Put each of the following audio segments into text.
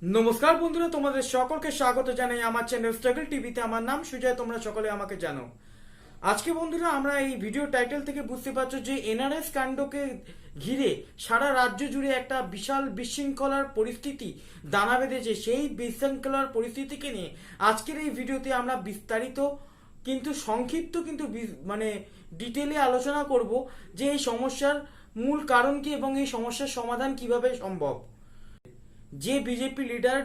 নমস্কার বন্ধুরা, তোমাদের সকলকে স্বাগত জানাই আমার চ্যানেল স্ট্রাগল টিভিতে। আমার নাম সুজয়, তোমরা সকলে আমাকে জানো। আজকে বন্ধুরা আমরা এই ভিডিও টাইটেল থেকে বুঝতে পারছো যে এনআরএস কাণ্ডকে ঘিরে সারা রাজ্য জুড়ে একটা বিশাল বিশৃঙ্খলার পরিস্থিতি দানা বেঁধেছে। সেই বিশৃঙ্খলার পরিস্থিতিকে নিয়ে আজকের এই ভিডিওতে আমরা বিস্তারিত কিন্তু সংক্ষিপ্ত কিন্তু মানে ডিটেলে আলোচনা করব যে এই সমস্যার মূল কারণ কি এবং এই সমস্যার সমাধান কিভাবে সম্ভব। যে বিজেপি লিডার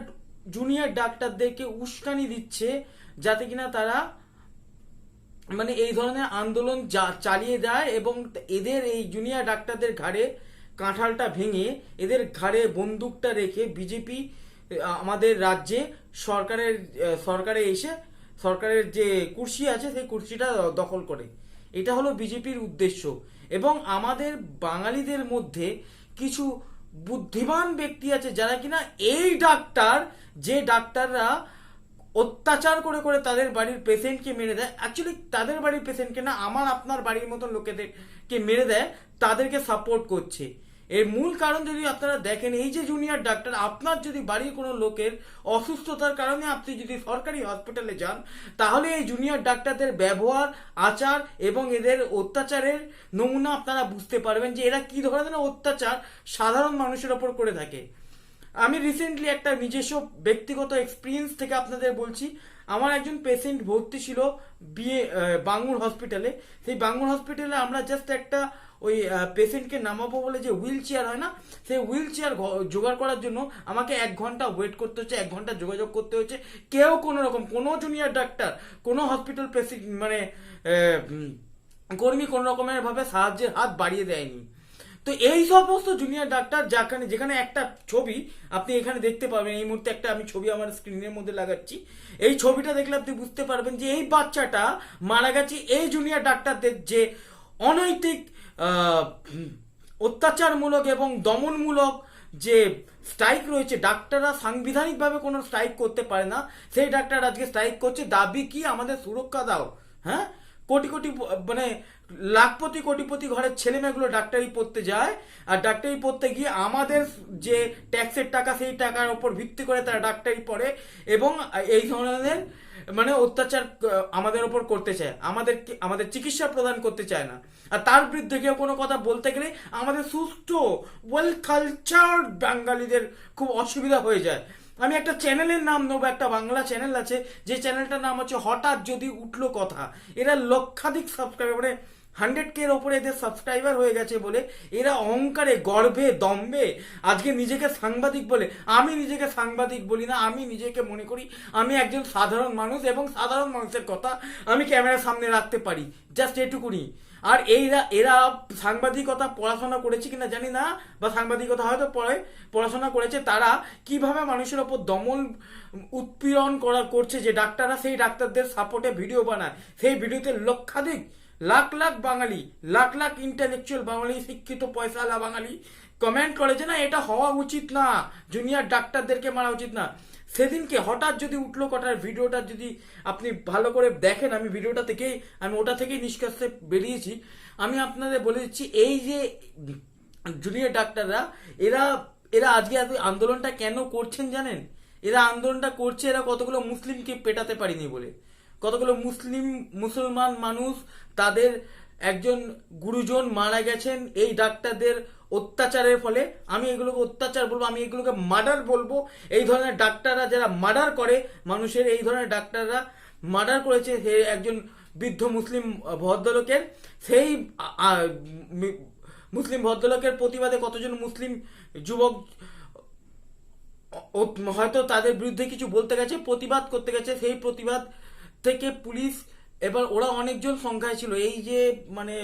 জুনিয়র ডাক্তারদেরকে উস্কানি দিচ্ছে যাতে কিনা তারা মানে এই ধরনের আন্দোলন চালিয়ে দেয় এবং এদের এই জুনিয়র ডাক্তারদের ঘাড়ে কাঁঠালটা ভেঙে এদের ঘাড়ে বন্দুকটা রেখে বিজেপি আমাদের রাজ্যে সরকারে এসে সরকারের যে কুর্সি আছে সেই কুর্সিটা দখল করে। এটা হলো বিজেপির উদ্দেশ্য। এবং আমাদের বাঙালিদের মধ্যে কিছু বুদ্ধিমান ব্যক্তি আছে যারা কিনা এই যে ডাক্তাররা অত্যাচার করে করে তাদের বাড়ির পেশেন্টকে মেরে দেয়, অ্যাকচুয়ালি তাদের বাড়ির পেশেন্টকে না, আমার আপনার বাড়ির মতন লোকেদেরকে মেরে দেয়, তাদেরকে সাপোর্ট করছে। এর মূল কারণ যদি আপনারা দেখেন, এই যে জুনিয়র ডাক্তার, আপনার যদি বাড়ির কোনো লোকের অসুস্থতার কারণে আপনি যদি সরকারি হসপিটালে যান, তাহলে এই জুনিয়র ডাক্তারদের ব্যবহার, আচার এবং এদের অত্যাচারের নমুনা আপনারা বুঝতে পারবেন যে এরা কি ধরনের অত্যাচার সাধারণ মানুষের ওপর করে থাকে। আমি রিসেন্টলি একটা নিজস্ব ব্যক্তিগত এক্সপিরিয়েন্স থেকে আপনাদের বলছি। আমার একজন পেশেন্ট ভর্তি ছিল বাঙ্গুর হসপিটালে। সেই বাঙ্গুর হসপিটালে আমরা জাস্ট একটা ওই পেশেন্টকে নামাবো বলে যে হুইল চেয়ার হয় না, সেই হুইল চেয়ার জোগাড় করার জন্য আমাকে 1 ঘন্টা ওয়েট করতে হচ্ছে, 1 ঘন্টা যোগাযোগ করতে হচ্ছে। কেউ কোনো রকম, কোনো জুনিয়র ডাক্তার, কোনো হসপিটাল পেশেন্ট মানে কর্মী কোনো রকমের ভাবে সাহায্যের হাত বাড়িয়ে দেয়নি। তো এই সমস্ত জুনিয়র ডাক্তার যেখানে একটা ছবি আপনি এখানে দেখতে পাবেন, এই মুহূর্তে একটা আমি ছবি আমার স্ক্রিনের মধ্যে লাগাচ্ছি। এই ছবিটা দেখলে আপনি বুঝতে পারবেন যে এই বাচ্চাটা মারা গেছে এই জুনিয়র ডাক্তারদের যে অনৈতিক অত্যাচারমূলক এবং দমনমূলক যে স্ট্রাইক রয়েছে। ডাক্তাররা সাংবিধানিকভাবে কোনো স্ট্রাইক করতে পারে না, সেই ডাক্তার আজকে স্ট্রাইক করছে। দাবি কি? আমাদের সুরক্ষা দাও। হ্যাঁ, কোটি কোটি মানে লাখপতি কোটিপতি ঘরের ছেলে মেয়েগুলো ডাক্তারি পড়তে যায়, আর ডাক্তারি পড়তে গিয়ে আমাদের যে ট্যাক্সের টাকা, সেই টাকার উপর ভিত্তি করে তারা ডাক্তারি পড়ে এবং এই ধরনের মানে অত্যাচার আমাদের উপর করতে চায়, আমাদের চিকিৎসা প্রদান করতে চায় না। আর তার বিরুদ্ধে কেউ কোনো কথা বলতে গেলে আমাদের সুস্থ ওয়েল কালচার বাঙালিদের খুব অসুবিধা হয়ে যায়। আমি একটা চ্যানেলের নাম নেবো, একটা বাংলা চ্যানেল আছে যে চ্যানেলটার নাম হচ্ছে হঠাৎ যদি উঠলো কথা। এরা লক্ষাধিক সাবস্ক্রাইবার, মানে 100K এর ওপরে এদের সাবস্ক্রাইবার হয়ে গেছে বলে এরা অহংকারে, গর্বে, দম্বে আজকে নিজেকে সাংবাদিক বলে। আমি নিজেকে সাংবাদিক বলি না, আমি নিজেকে মনে করি আমি একজন সাধারণ মানুষ এবং সাধারণ মানুষের কথা আমি ক্যামেরার সামনে রাখতে পারি, জাস্ট এটুকুনি। আর এরা সাংবাদিকতা পড়াশোনা করেছে কিনা জানি না, বা সাংবাদিকতা হয়তো পড়াশোনা করেছে। তারা কিভাবে মানুষের ওপর দমন উৎপীড়ন করছে যে ডাক্তাররা, সেই ডাক্তারদের সাপোর্টে ভিডিও বানায়। সেই ভিডিওতে লক্ষাধিক, লাখ লাখ বাঙালি, লাখ লাখ ইন্টেলেকচুয়াল বাঙালি, শিক্ষিত পয়সাওয়ালা বাঙালি কমেন্ট করেছে না এটা হওয়া উচিত না, জুনিয়র ডাক্তারদেরকে মারা উচিত না। সেদিনকে হঠাৎ যদি উঠলো কটার ভিডিওটা যদি আপনি ভালো করে দেখেন, আমি ওটা থেকেই নিষ্কর্ষে বেরিয়েছি। আমি আপনাদের বলে দিচ্ছি, এই যে জুনিয়র ডাক্তাররা এরা এরা আজকে আন্দোলনটা কেন করছেন জানেন? এরা আন্দোলনটা করছে এরা কতগুলো মুসলিমকে পেটাতে পারিনি বলে। কতগুলো মুসলমান মানুষ, তাদের একজন গুরুজন মারা গেছেন এই ডাক্তারদের অত্যাচারের ফলে। আমি এগুলোকে অত্যাচার বলবো, আমি এগুলোকে মার্ডার বলবো। এই ধরনের ডাক্তাররা যারা মার্ডার করে মানুষের, এই ধরনের ডাক্তাররা মার্ডার করেছে একজন বৃদ্ধ মুসলিম ভদ্রলোকের। সেই মুসলিম ভদ্রলোকের প্রতিবাদে কতজন মুসলিম যুবক হয়তো তাদের বিরুদ্ধে কিছু বলতে গেছে, প্রতিবাদ করতে গেছে। সেই প্রতিবাদ থেকে পুলিশ, এবার ওরা অনেকজন সংখ্যায় ছিল, এই যে মানে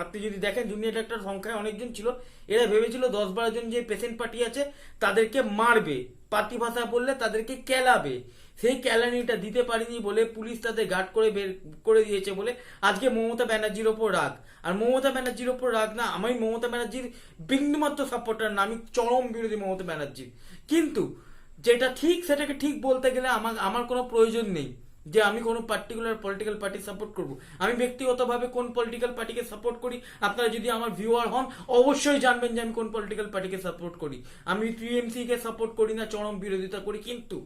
আপনি যদি দেখেন জুনিয়র ডাক্তার সংখ্যায় অনেকজন ছিল। এরা ভেবেছিল 10-12 জন যে পেশেন্ট পার্টি আছে তাদেরকে মারবে, পার্টি ভাষা বললে তাদেরকে কেলাবে। সেই ক্যালানিটা দিতে পারিনি বলে পুলিশ তাদের গার্ড করে বের করে দিয়েছে বলে আজকে মমতা ব্যানার্জির ওপর রাগ। আর মমতা ব্যানার্জির ওপর রাগ না, আমি মমতা ব্যানার্জির বিন্দুমাত্র সাপোর্টার না, আমি চরম বিরোধী মমতা ব্যানার্জির। কিন্তু যেটা ঠিক সেটাকে ঠিক বলতে গেলে আমার কোনো প্রয়োজন নেই। যে আমি কোনো পার্টিকুলার পলিটিক্যাল পার্টি সাপোর্ট করব। আমি ব্যক্তিগতভাবে কোন পলিটিক্যাল পার্টিকে সাপোর্ট করি, আপনারা যদি আমার ভিউয়ার হন অবশ্যই জানবেন যে আমি কোন পলিটিক্যাল পার্টিকে সাপোর্ট করি। আমি টিএমসি কে সাপোর্ট করি না, চরম বিরোধিতা করি। কিন্তু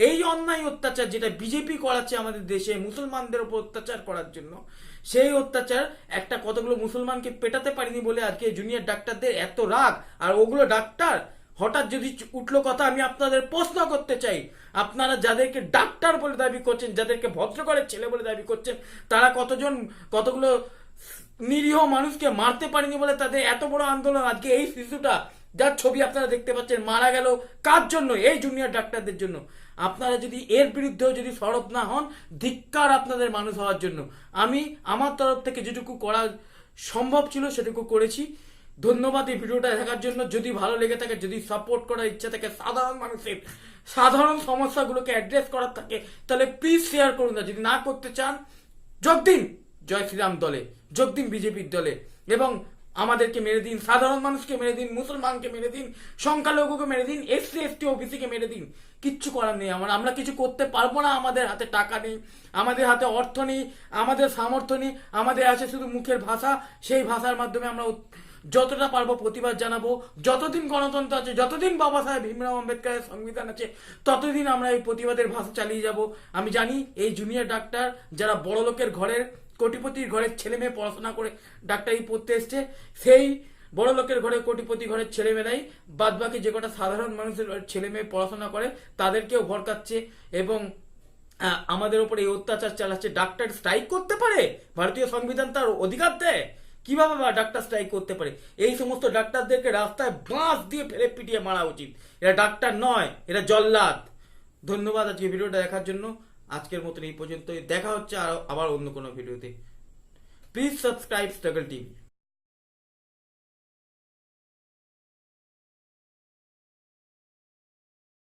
এই অন্যায় অত্যাচার যেটা বিজেপি করাচ্ছে আমাদের দেশে মুসলমানদের উপর অত্যাচার করার জন্য, সেই অত্যাচার একটা কতগুলো মুসলমানকে পেটাতে পারিনি বলে আজকে জুনিয়র ডাক্তারদের এত রাগ। আর ওগুলো ডাক্তার হঠাৎ যদি উঠলো কথা, আমি আপনাদের প্রশ্ন করতে চাই, আপনারা যাদেরকে ডাক্তার বলে দাবি করছেন, যাদেরকে ভদ্রঘরের ছেলে বলে দাবি করছেন, তারা কতগুলো নিরীহ মানুষকে মারতে পারেনি বলে তাদের এত বড় আন্দোলন? আজকে এই শিশুটা যার ছবি আপনারা দেখতে পাচ্ছেন মারা গেল কার জন্য? এই জুনিয়র ডাক্তারদের জন্য। আপনারা যদি এর বিরুদ্ধেও যদি সরব না হন, ধিক্কার আপনাদের মানুষ হওয়ার জন্য। আমি আমার তরফ থেকে যেটুকু করা সম্ভব ছিল সেটুকু করেছি। ধন্যবাদ এই ভিডিওটা দেখার জন্য। যদি ভালো লেগে থাকে, যদি সাপোর্ট করার ইচ্ছা থাকে, সাধারণ মানুষের সাধারণ সমস্যাগুলোকে অ্যাড্রেস করার থাকে, তাহলে প্লিজ শেয়ার করুন। না যদি না করতে চান, যোগ দিন জয় শ্রীরাম দলে, যোগ দিন বিজেপির দলে, এবং আমাদেরকে মেরে দিন, সাধারণ মানুষকে মেরে দিন, মুসলমানকে মেরে দিন, সংখ্যালঘুকে মেরে দিন, এসসি এসটি ওবিসিকে মেরে দিন। কিচ্ছু করার নেই আমরা কিছু করতে পারবো না। আমাদের হাতে টাকা নেই, আমাদের হাতে অর্থ নেই, আমাদের সামর্থ্য নেই, আমাদের আছে শুধু মুখের ভাষা। সেই ভাষার মাধ্যমে আমরা যতটা পারবো প্রতিবাদ জানাবো। যতদিন গণতন্ত্র আছে, যতদিন বাবা সাহেব ভীমরাও আম্বেদকরের সংবিধান আছে, ততদিন আমরা এই প্রতিবাদের ভাষা চালিয়ে যাব। আমি জানি এই জুনিয়র ডাক্তার যারা বড় লোকের ঘরের, কোটিপতির ঘরের ছেলে মেয়ে পড়াশোনা করে ডাক্তারি পড়তে এসছে, সেই বড় লোকের ঘরে, কোটিপতি ঘরের ছেলে মেয়েরাই বাদ বাকি যে কটা সাধারণ মানুষের ছেলে মেয়ে পড়াশোনা করে তাদেরকেও ভরকাচ্ছে এবং আমাদের উপর এই অত্যাচার চালাচ্ছে। ডাক্তার স্ট্রাইক করতে পারে? ভারতীয় সংবিধান তার অধিকার দেয়। কিভাবে ডাক্তার স্ট্রাইক করতে পারে? এই সমস্ত ডাক্তারদেরকে রাস্তায় বাঁশ দিয়ে ফেলে পিটিয়ে মারা উচিত। এরা ডাক্তার নয়, এরা জল্লাদ। ধন্যবাদ আজকে ভিডিওটা দেখার জন্য। আজকের মতন এই পর্যন্তই। দেখা হচ্ছে আবার অন্য কোনো ভিডিওতে। Please subscribe struggle TV.